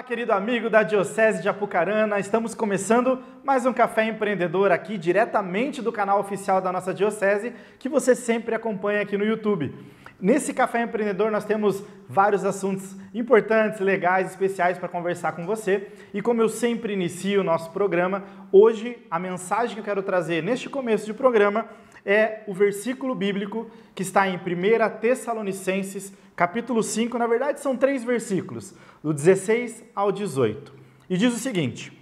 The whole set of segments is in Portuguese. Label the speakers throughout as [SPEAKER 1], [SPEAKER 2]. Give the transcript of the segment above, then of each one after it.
[SPEAKER 1] Olá, querido amigo da Diocese de Apucarana, estamos começando mais um Café Empreendedor aqui diretamente do canal oficial da nossa Diocese, que você sempre acompanha aqui no YouTube. Nesse Café Empreendedor nós temos vários assuntos importantes, legais, especiais para conversar com você. E como eu sempre inicio o nosso programa, hoje a mensagem que eu quero trazer neste começo de programa é o versículo bíblico que está em 1 Tessalonicenses, capítulo 5, na verdade são 3 versículos, do 16 ao 18. E diz o seguinte: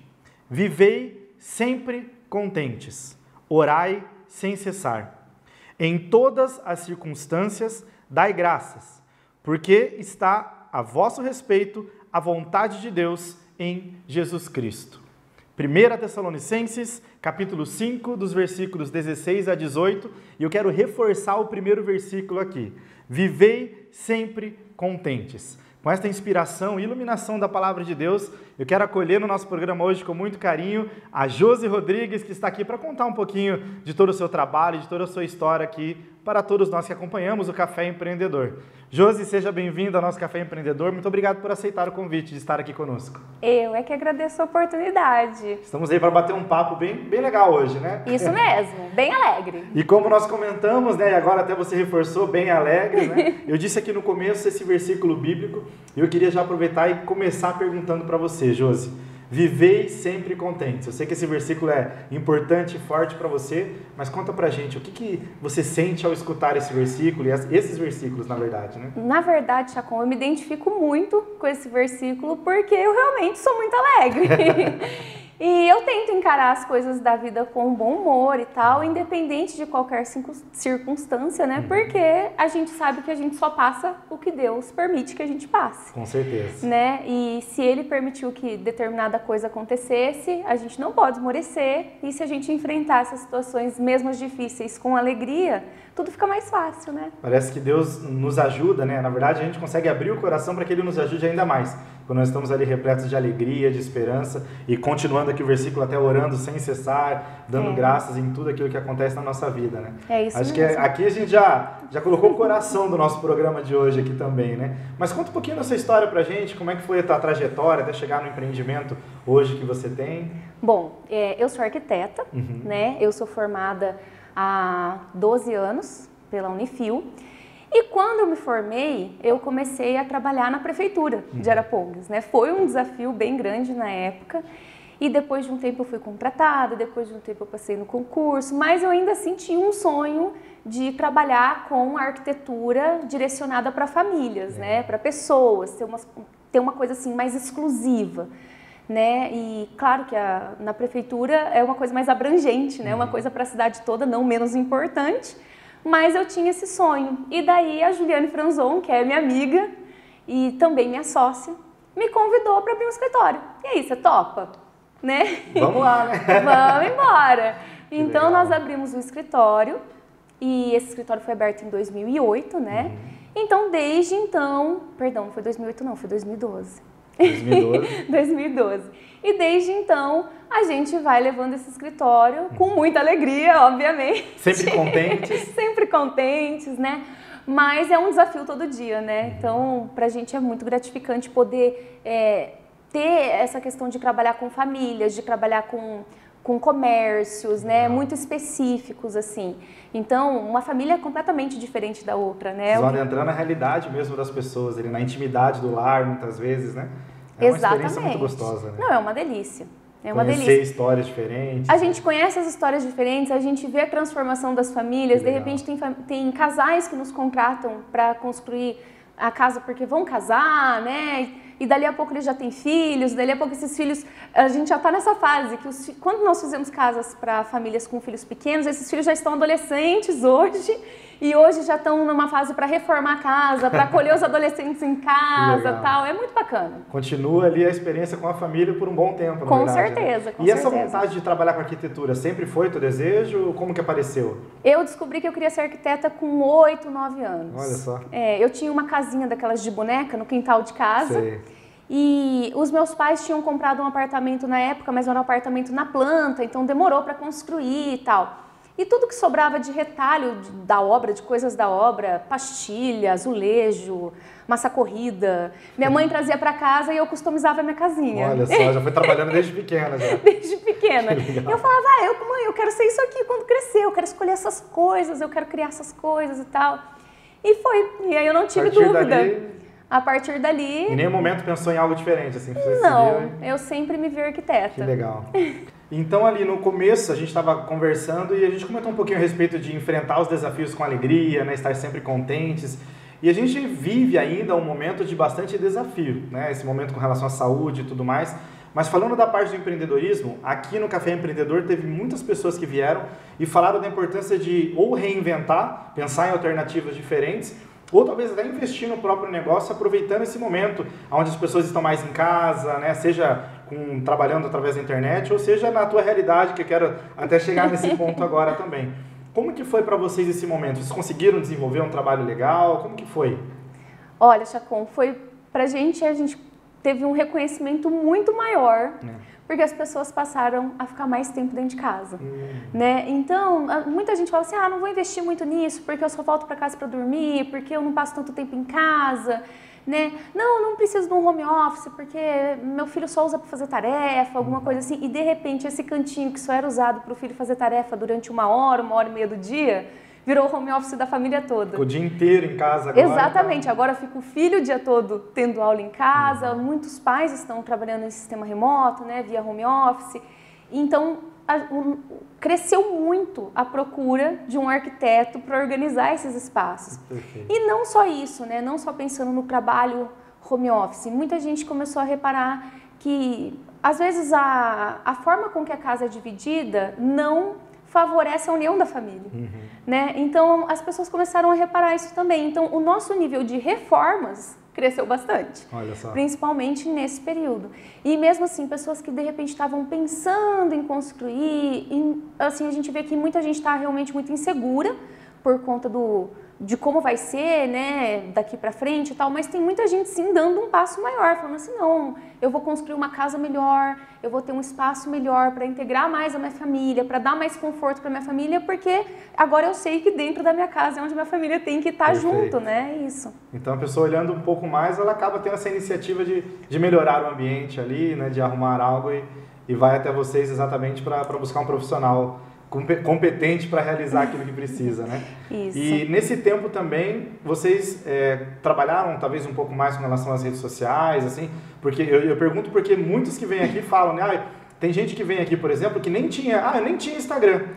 [SPEAKER 1] vivei sempre contentes, orai sem cessar. Em todas as circunstâncias dai graças, porque está a vosso respeito a vontade de Deus em Jesus Cristo. 1 Tessalonicenses, capítulo 5, dos versículos 16 a 18, e eu quero reforçar o primeiro versículo aqui. Vivei sempre contentes. Com esta inspiração e iluminação da Palavra de Deus, eu quero acolher no nosso programa hoje com muito carinho a Josi Rodrigues, que está aqui para contar um pouquinho de todo o seu trabalho, de toda a sua história aqui, para todos nós que acompanhamos o Café Empreendedor. Josi, seja bem-vinda ao nosso Café Empreendedor. Muito obrigado por aceitar o convite de estar aqui conosco.
[SPEAKER 2] Eu é que agradeço a oportunidade.
[SPEAKER 1] Estamos aí para bater um papo bem legal hoje, né?
[SPEAKER 2] Isso mesmo, bem alegre.
[SPEAKER 1] E como nós comentamos, né, e agora até você reforçou, bem alegre, né? Eu disse aqui no começo esse versículo bíblico e eu queria já aproveitar e começar perguntando para você, Josi. Vivei sempre contentes. Eu sei que esse versículo é importante e forte para você, mas conta pra gente, o que você sente ao escutar esse versículo e esses versículos, na verdade, né?
[SPEAKER 2] Na verdade, Chacon, eu me identifico muito com esse versículo porque eu realmente sou muito alegre. E eu tento encarar as coisas da vida com bom humor e tal, independente de qualquer circunstância, né? Porque a gente sabe que a gente só passa o que Deus permite que a gente passe.
[SPEAKER 1] Com certeza.
[SPEAKER 2] Né? E se Ele permitiu que determinada coisa acontecesse, a gente não pode esmorecer. E se a gente enfrentar essas situações mesmo difíceis com alegria, tudo fica mais fácil, né?
[SPEAKER 1] Parece que Deus nos ajuda, né? Na verdade, a gente consegue abrir o coração para que Ele nos ajude ainda mais. Quando nós estamos ali repletos de alegria, de esperança e continuando aqui o versículo até orando sem cessar, dando graças em tudo aquilo que acontece na nossa vida, né?
[SPEAKER 2] É isso
[SPEAKER 1] Acho
[SPEAKER 2] mesmo.
[SPEAKER 1] que aqui a gente já colocou o coração do nosso programa de hoje aqui também, né? Mas conta um pouquinho da sua história pra gente, como é que foi a tua trajetória até chegar no empreendimento hoje que você tem?
[SPEAKER 2] Bom, eu sou arquiteta, né? Eu sou formada há 12 anos pela Unifil. E quando eu me formei, eu comecei a trabalhar na prefeitura de Arapongas, né? Foi um desafio bem grande na época. E depois de um tempo eu fui contratada, depois de um tempo eu passei no concurso, mas eu ainda assim tinha um sonho de trabalhar com arquitetura direcionada para famílias, né? Para pessoas, ter uma coisa assim mais exclusiva. Né? E claro que na prefeitura é uma coisa mais abrangente, né? Uma coisa para a cidade toda, não menos importante, mas eu tinha esse sonho. E daí a Juliane Franzon, que é minha amiga e também minha sócia, me convidou para abrir um escritório. E aí, você topa? Né?
[SPEAKER 1] Vamos lá, né?
[SPEAKER 2] Vamos embora! Então
[SPEAKER 1] legal.
[SPEAKER 2] nós abrimos um escritório e esse escritório foi aberto em 2008, né? Então desde então, perdão, não foi 2008 não, foi 2012.
[SPEAKER 1] 2012.
[SPEAKER 2] 2012. E desde então, a gente vai levando esse escritório com muita alegria, obviamente.
[SPEAKER 1] Sempre contentes.
[SPEAKER 2] Sempre contentes, né? Mas é um desafio todo dia, né? Então, pra gente é muito gratificante poder ter essa questão de trabalhar com famílias, de trabalhar com comércios, né? Muito específicos, assim. Então, uma família é completamente diferente da outra, né?
[SPEAKER 1] Vocês vão entrar na realidade mesmo das pessoas, ali, na intimidade do lar, muitas vezes, né? É uma experiência muito gostosa, né?
[SPEAKER 2] Não, é uma delícia. É uma
[SPEAKER 1] Conhecer
[SPEAKER 2] delícia.
[SPEAKER 1] histórias diferentes.
[SPEAKER 2] A gente conhece as histórias diferentes, a gente vê a transformação das famílias. De repente tem casais que nos contratam para construir a casa porque vão casar, né? E dali a pouco eles já têm filhos, dali a pouco esses filhos... A gente já está nessa fase que quando nós fizemos casas para famílias com filhos pequenos, esses filhos já estão adolescentes hoje e hoje já estão numa fase para reformar a casa, para acolher os adolescentes em casa e tal. É muito bacana.
[SPEAKER 1] Continua ali a experiência com a família por um bom tempo,
[SPEAKER 2] com
[SPEAKER 1] verdade,
[SPEAKER 2] certeza,
[SPEAKER 1] né?
[SPEAKER 2] com
[SPEAKER 1] E essa
[SPEAKER 2] certeza.
[SPEAKER 1] vontade de trabalhar com arquitetura sempre foi teu desejo? Como que apareceu?
[SPEAKER 2] Eu descobri que eu queria ser arquiteta com 8, 9 anos.
[SPEAKER 1] Olha só.
[SPEAKER 2] Eu tinha uma casinha daquelas de boneca no quintal de casa.
[SPEAKER 1] Sei.
[SPEAKER 2] E os meus pais tinham comprado um apartamento na época, mas era um apartamento na planta, então demorou para construir e tal. E tudo que sobrava de retalho da obra, de coisas da obra, pastilha, azulejo, massa corrida. Minha mãe trazia para casa e eu customizava a minha casinha.
[SPEAKER 1] Olha só, já foi trabalhando desde pequena já.
[SPEAKER 2] Desde pequena. Eu falava, mãe, eu quero ser isso aqui quando crescer, eu quero escolher essas coisas, eu quero criar essas coisas e tal. E foi. E aí eu não tive dúvida. A partir dali...
[SPEAKER 1] Em nenhum momento pensou em algo diferente, assim?
[SPEAKER 2] Não, eu sempre me vi arquiteta.
[SPEAKER 1] Que legal. Então, ali no começo, a gente estava conversando e a gente comentou um pouquinho a respeito de enfrentar os desafios com alegria, né? Estar sempre contentes. E a gente vive ainda um momento de bastante desafio, né? Esse momento com relação à saúde e tudo mais. Mas falando da parte do empreendedorismo, aqui no Café Empreendedor teve muitas pessoas que vieram e falaram da importância de ou reinventar, pensar em alternativas diferentes, ou talvez até investir no próprio negócio, aproveitando esse momento onde as pessoas estão mais em casa, né? Seja trabalhando através da internet, ou seja na tua realidade, que eu quero até chegar nesse ponto agora também. Como que foi para vocês esse momento? Vocês conseguiram desenvolver um trabalho legal? Como que foi?
[SPEAKER 2] Olha, Chacon, foi a gente teve um reconhecimento muito maior, porque as pessoas passaram a ficar mais tempo dentro de casa, né? Então, muita gente fala assim, não vou investir muito nisso, porque eu só volto para casa para dormir, porque eu não passo tanto tempo em casa, né? Não preciso de um home office, porque meu filho só usa para fazer tarefa, alguma coisa assim, e de repente esse cantinho que só era usado para o filho fazer tarefa durante 1 hora, 1h30 do dia, virou o home office da família toda.
[SPEAKER 1] O dia inteiro em casa agora.
[SPEAKER 2] Exatamente. Então... Agora fica o filho o dia todo tendo aula em casa. Muitos pais estão trabalhando em sistema remoto, né, via home office. Então, cresceu muito a procura de um arquiteto para organizar esses espaços.
[SPEAKER 1] Perfeito.
[SPEAKER 2] E não só isso, né, não só pensando no trabalho home office. Muita gente começou a reparar que, às vezes, a forma com que a casa é dividida não favorece a união da família, né? Então, as pessoas começaram a reparar isso também. Então, o nosso nível de reformas cresceu bastante,
[SPEAKER 1] olha só,
[SPEAKER 2] principalmente nesse período. E mesmo assim, pessoas que de repente estavam pensando em construir, assim, a gente vê que muita gente está realmente muito insegura por conta de como vai ser, né, daqui para frente e tal, mas tem muita gente sim dando um passo maior, falando assim, não, eu vou construir uma casa melhor, eu vou ter um espaço melhor para integrar mais a minha família, para dar mais conforto para minha família, porque agora eu sei que dentro da minha casa é onde minha família tem que estar junto, né, isso.
[SPEAKER 1] Então a pessoa olhando um pouco mais, ela acaba tendo essa iniciativa de melhorar o ambiente ali, né, de arrumar algo e vai até vocês exatamente para buscar um profissional competente para realizar aquilo que precisa, né?
[SPEAKER 2] Isso.
[SPEAKER 1] E nesse tempo também, vocês trabalharam talvez um pouco mais com relação às redes sociais, assim, porque eu pergunto porque muitos que vêm aqui falam, né? Tem gente que vem aqui, por exemplo, que nem tinha, eu nem tinha Instagram.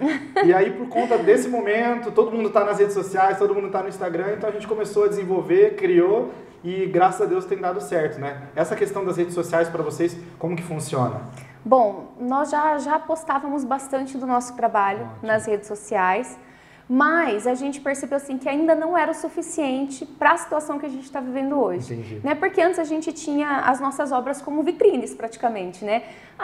[SPEAKER 1] E aí, por conta desse momento, todo mundo está nas redes sociais, todo mundo está no Instagram, então a gente começou a desenvolver, criou e graças a Deus tem dado certo, né? Essa questão das redes sociais para vocês, como que funciona?
[SPEAKER 2] Bom, nós já postávamos bastante do nosso trabalho nas redes sociais, mas a gente percebeu assim que ainda não era o suficiente para a situação que a gente está vivendo hoje.
[SPEAKER 1] Entendi.
[SPEAKER 2] Né? Porque antes a gente tinha as nossas obras como vitrines praticamente, né?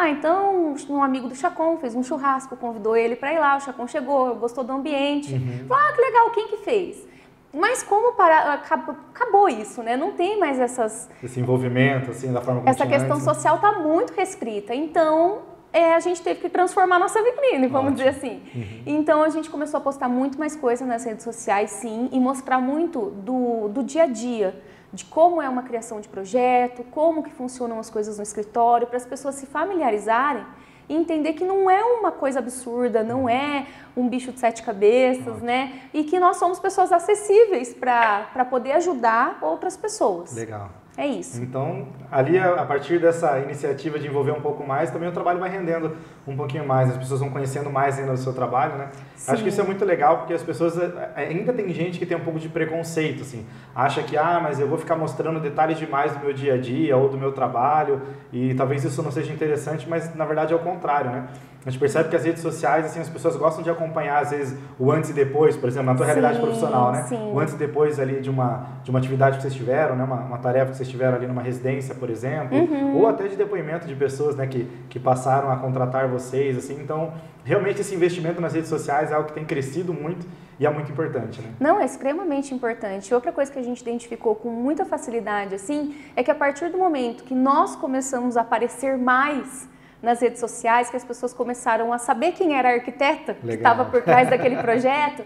[SPEAKER 2] Então um amigo do Chacon fez um churrasco, convidou ele para ir lá, o Chacon chegou, gostou do ambiente, falou, que legal, quem que fez? Mas como acabou isso, né? Não tem mais
[SPEAKER 1] esse envolvimento, assim, da forma como
[SPEAKER 2] essa questão
[SPEAKER 1] antes,
[SPEAKER 2] social está muito restrita. Então, a gente teve que transformar nossa vitrine, vamos dizer assim. Então, a gente começou a postar muito mais coisa nas redes sociais, sim, e mostrar muito do dia a dia, de como é uma criação de projeto, como que funcionam as coisas no escritório, para as pessoas se familiarizarem e entender que não é uma coisa absurda, não é um bicho de 7 cabeças, né? E que nós somos pessoas acessíveis para poder ajudar outras pessoas.
[SPEAKER 1] Legal.
[SPEAKER 2] É isso.
[SPEAKER 1] Então, ali, a partir dessa iniciativa de envolver um pouco mais, também o trabalho vai rendendo um pouquinho mais, as pessoas vão conhecendo mais ainda do seu trabalho, né?
[SPEAKER 2] Sim.
[SPEAKER 1] Acho que isso é muito legal, porque as pessoas, ainda tem gente que tem um pouco de preconceito, assim, acha que, mas eu vou ficar mostrando detalhes demais do meu dia a dia ou do meu trabalho, e talvez isso não seja interessante, mas na verdade é o contrário, né? A gente percebe que as redes sociais, assim, as pessoas gostam de acompanhar, às vezes, o antes e depois, por exemplo, na tua realidade profissional, né?
[SPEAKER 2] Sim.
[SPEAKER 1] O antes e depois ali de uma atividade que vocês tiveram, né? Uma tarefa que vocês tiveram ali numa residência, por exemplo, ou até de depoimento de pessoas, né, que passaram a contratar vocês, assim. Então, realmente esse investimento nas redes sociais é algo que tem crescido muito e é muito importante, né?
[SPEAKER 2] Não, é extremamente importante. Outra coisa que a gente identificou com muita facilidade, assim, é que a partir do momento que nós começamos a aparecer mais nas redes sociais, que as pessoas começaram a saber quem era a arquiteta que estava por trás daquele projeto,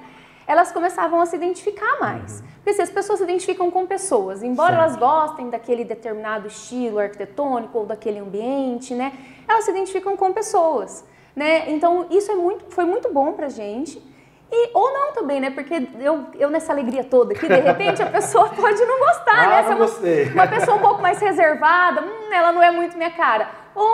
[SPEAKER 2] elas começavam a se identificar mais. Porque assim, as pessoas se identificam com pessoas, embora elas gostem daquele determinado estilo arquitetônico ou daquele ambiente, né? Elas se identificam com pessoas, né? Então isso foi muito bom pra gente. Ou não também, né? Porque eu nessa alegria toda aqui, de repente a pessoa pode não gostar, né?
[SPEAKER 1] Não gostei.
[SPEAKER 2] Uma pessoa um pouco mais reservada, ela não é muito minha cara.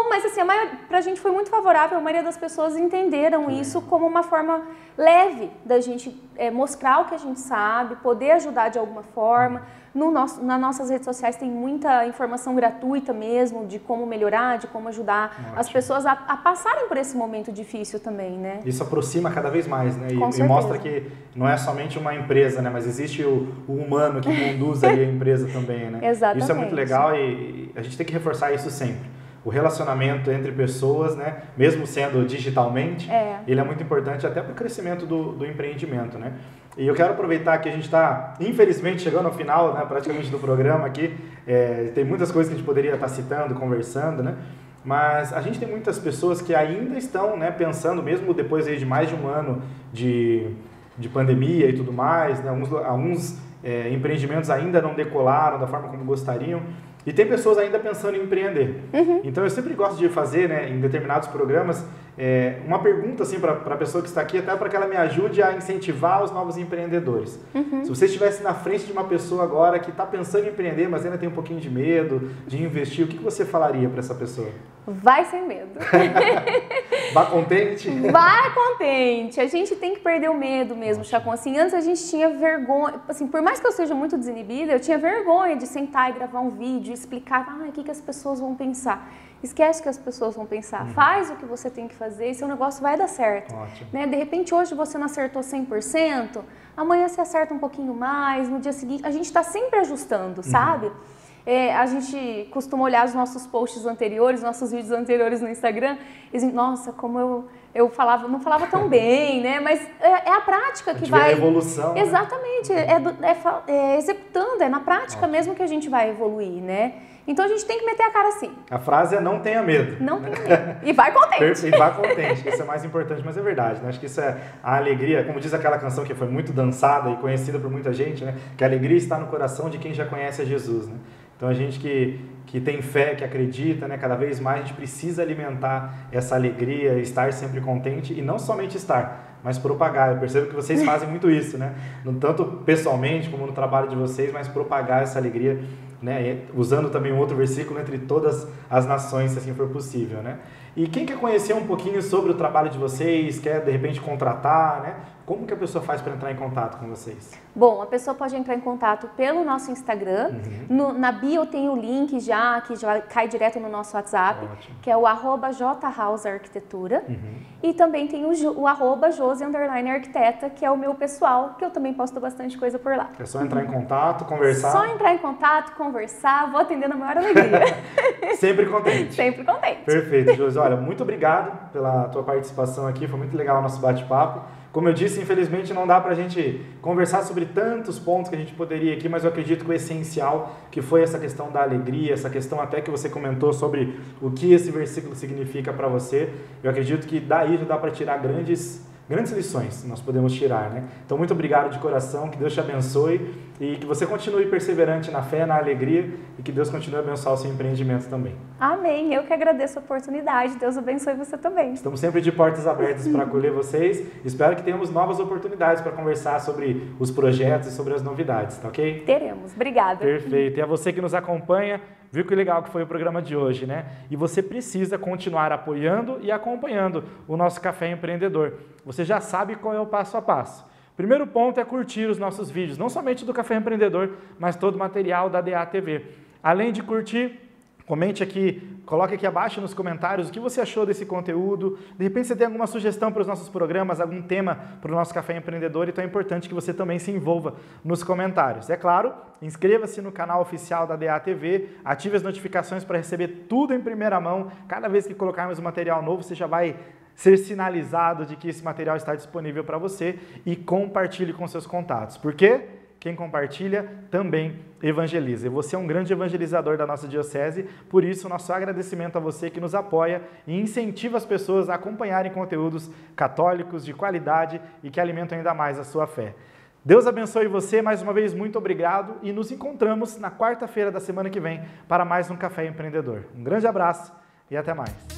[SPEAKER 2] Mas assim, pra gente foi muito favorável, a maioria das pessoas entenderam isso como uma forma leve da gente mostrar o que a gente sabe, poder ajudar de alguma forma. Nas nossas redes sociais tem muita informação gratuita mesmo de como melhorar, de como ajudar as pessoas a passarem por esse momento difícil também, né?
[SPEAKER 1] Isso aproxima cada vez mais, né?
[SPEAKER 2] E
[SPEAKER 1] mostra que não é somente uma empresa, né? Mas existe o humano que conduz aí a empresa também, né?
[SPEAKER 2] Exatamente.
[SPEAKER 1] Isso é muito legal e a gente tem que reforçar isso sempre. O relacionamento entre pessoas, né? Mesmo sendo digitalmente, ele é muito importante até para o crescimento do empreendimento, né? E eu quero aproveitar que a gente está, infelizmente, chegando ao final, né, praticamente do programa aqui. Tem muitas coisas que a gente poderia estar citando, conversando, né? Mas a gente tem muitas pessoas que ainda estão, né, pensando, mesmo depois aí de mais de um ano de pandemia e tudo mais, né? Alguns empreendimentos ainda não decolaram da forma como gostariam. E tem pessoas ainda pensando em empreender. Então eu sempre gosto de fazer, né, em determinados programas, uma pergunta assim, para a pessoa que está aqui, até para que ela me ajude a incentivar os novos empreendedores. Se você estivesse na frente de uma pessoa agora que está pensando em empreender, mas ainda tem um pouquinho de medo de investir, o que você falaria para essa pessoa?
[SPEAKER 2] Vai sem medo.
[SPEAKER 1] Vá contente?
[SPEAKER 2] Vai contente. A gente tem que perder o medo mesmo, Chacon. Assim, antes a gente tinha vergonha, assim, por mais que eu seja muito desinibida, eu tinha vergonha de sentar e gravar um vídeo e explicar, o que as pessoas vão pensar. Esquece o que as pessoas vão pensar. Faz o que você tem que fazer e seu negócio vai dar certo. Né? De repente, hoje você não acertou 100%, amanhã você acerta um pouquinho mais, no dia seguinte. A gente está sempre ajustando, sabe? A gente costuma olhar os nossos posts anteriores, nossos vídeos anteriores no Instagram e dizer, nossa, como eu falava, não falava tão bem, né? Mas é a prática que vai...
[SPEAKER 1] A evolução.
[SPEAKER 2] Exatamente, executando, é na prática mesmo que a gente vai evoluir, né? Então a gente tem que meter a cara assim.
[SPEAKER 1] A frase é não tenha medo.
[SPEAKER 2] Não tenha medo. E vai contente.
[SPEAKER 1] E vai contente, isso é mais importante, mas é verdade, né? Acho que isso é a alegria, como diz aquela canção que foi muito dançada e conhecida por muita gente, né? Que a alegria está no coração de quem já conhece a Jesus, né? Então a gente que tem fé, que acredita, né? Cada vez mais a gente precisa alimentar essa alegria, estar sempre contente e não somente estar, mas propagar. Eu percebo que vocês fazem muito isso, né? Tanto pessoalmente como no trabalho de vocês, mas propagar essa alegria, né? Usando também um outro versículo, entre todas as nações, se assim for possível, né? E quem quer conhecer um pouquinho sobre o trabalho de vocês, quer de repente contratar, né? Como que a pessoa faz para entrar em contato com vocês?
[SPEAKER 2] Bom, a pessoa pode entrar em contato pelo nosso Instagram. Na bio tem o link que já cai direto no nosso WhatsApp, que é o @jhousearquitetura. E também tem o @jose_arquiteta, que é o meu pessoal, que eu também posto bastante coisa por lá.
[SPEAKER 1] É só entrar em contato, conversar?
[SPEAKER 2] Só entrar em contato, conversar, vou atender na maior alegria.
[SPEAKER 1] Sempre contente.
[SPEAKER 2] Sempre contente.
[SPEAKER 1] Perfeito, Josi. Olha, muito obrigado pela tua participação aqui, foi muito legal o nosso bate-papo. Como eu disse, infelizmente não dá para a gente conversar sobre tantos pontos que a gente poderia aqui, mas eu acredito que o essencial que foi essa questão da alegria, essa questão até que você comentou sobre o que esse versículo significa para você, eu acredito que daí já dá para tirar grandes lições nós podemos tirar, né? Então, muito obrigado de coração, que Deus te abençoe e que você continue perseverante na fé, na alegria e que Deus continue a abençoar o seu empreendimento também.
[SPEAKER 2] Amém, eu que agradeço a oportunidade, Deus abençoe você também.
[SPEAKER 1] Estamos sempre de portas abertas para acolher vocês, espero que tenhamos novas oportunidades para conversar sobre os projetos e sobre as novidades, tá ok?
[SPEAKER 2] Teremos, obrigada.
[SPEAKER 1] Perfeito, e a você que nos acompanha, viu que legal que foi o programa de hoje, né? E você precisa continuar apoiando e acompanhando o nosso Café Empreendedor. Você já sabe qual é o passo a passo. Primeiro ponto é curtir os nossos vídeos, não somente do Café Empreendedor, mas todo o material da DATV. Além de curtir, comente aqui, coloque aqui abaixo nos comentários o que você achou desse conteúdo. De repente você tem alguma sugestão para os nossos programas, algum tema para o nosso Café Empreendedor, então é importante que você também se envolva nos comentários. É claro, inscreva-se no canal oficial da DATV, ative as notificações para receber tudo em primeira mão. Cada vez que colocarmos um material novo, você já vai ser sinalizado de que esse material está disponível para você e compartilhe com seus contatos. Por quê? quem compartilha também evangeliza. E você é um grande evangelizador da nossa diocese, por isso nosso agradecimento a você que nos apoia e incentiva as pessoas a acompanharem conteúdos católicos de qualidade e que alimentam ainda mais a sua fé. Deus abençoe você, mais uma vez, muito obrigado e nos encontramos na quarta-feira da semana que vem para mais um Café Empreendedor. Um grande abraço e até mais.